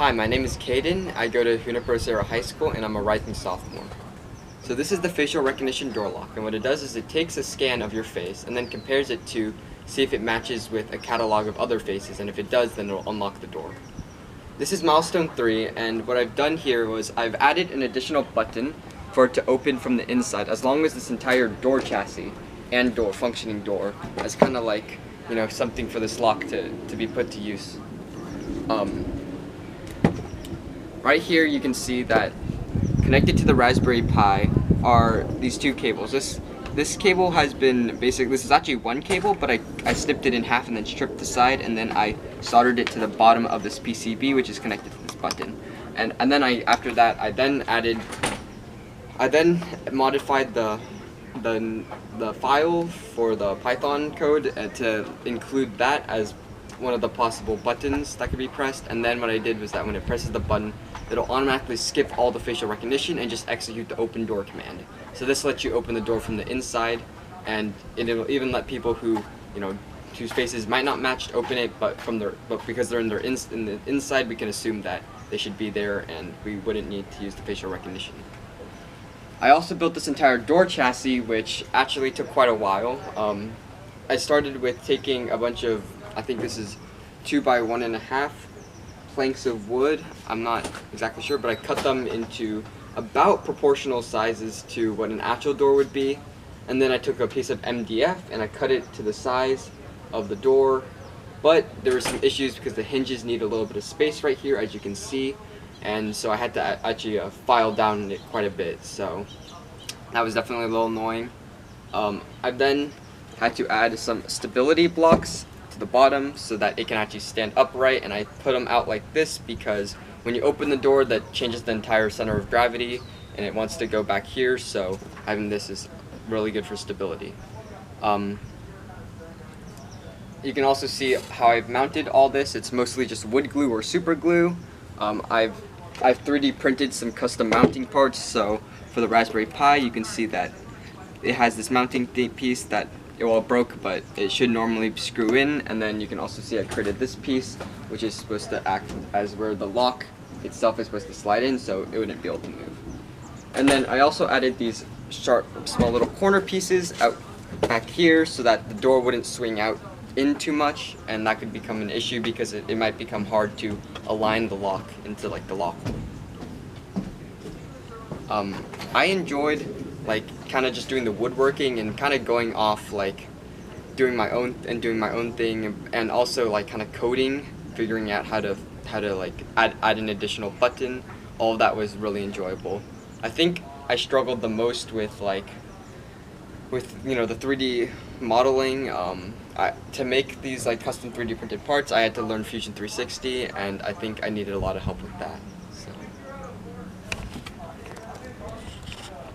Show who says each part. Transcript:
Speaker 1: Hi, my name is Caden. I go to Junipero High School and I'm a rising sophomore. So this is the facial recognition door lock, and what it does is it takes a scan of your face and then compares it to see if it matches with a catalog of other faces, and if it does, then it'll unlock the door. This is milestone 3, and what I've done here was I've added an additional button for it to open from the inside, as long as this entire door chassis and functioning door as kind of like, something for this lock to be put to use. Right here you can see that connected to the Raspberry Pi are these two cables. This cable has been this is actually one cable, but I snipped it in half and then stripped the side, and then I soldered it to the bottom of this PCB, which is connected to this button. And then after that I then modified the file for the Python code to include that as one of the possible buttons that could be pressed. And then what I did was that when it presses the button, it'll automatically skip all the facial recognition and just execute the open door command. So this lets you open the door from the inside, and it'll even let people who, whose faces might not match open it, but because they're in the inside, we can assume that they should be there and we wouldn't need to use the facial recognition. I also built this entire door chassis, which actually took quite a while. I started with taking a bunch of, I think this is 2 by 1.5 planks of wood. I'm not exactly sure, but I cut them into about proportional sizes to what an actual door would be. And then I took a piece of MDF and I cut it to the size of the door. But there were some issues because the hinges need a little bit of space right here, as you can see. And so I had to actually file down it quite a bit. So that was definitely a little annoying. I then had to add some stability blocks to the bottom so that it can actually stand upright, and I put them out like this because when you open the door, that changes the entire center of gravity and it wants to go back here, so having this is really good for stability. You can also see how I've mounted all this. It's mostly just wood glue or super glue. I've 3D printed some custom mounting parts, so for the Raspberry Pi you can see that it has this mounting piece that it broke, but it should normally screw in, and then you can also see I created this piece, which is supposed to act as where the lock itself is supposed to slide in, so it wouldn't be able to move. And then I also added these sharp, small little corner pieces out back here so that the door wouldn't swing out in too much, and that could become an issue because it might become hard to align the lock into like the lock. I enjoyed kind of just doing the woodworking and kind of going off doing my own thing, and also kind of coding, figuring out how to add an additional button. All of that was really enjoyable. I think I struggled the most with the 3D modeling. To make these custom 3D printed parts, I had to learn Fusion 360, and I think I needed a lot of help with that.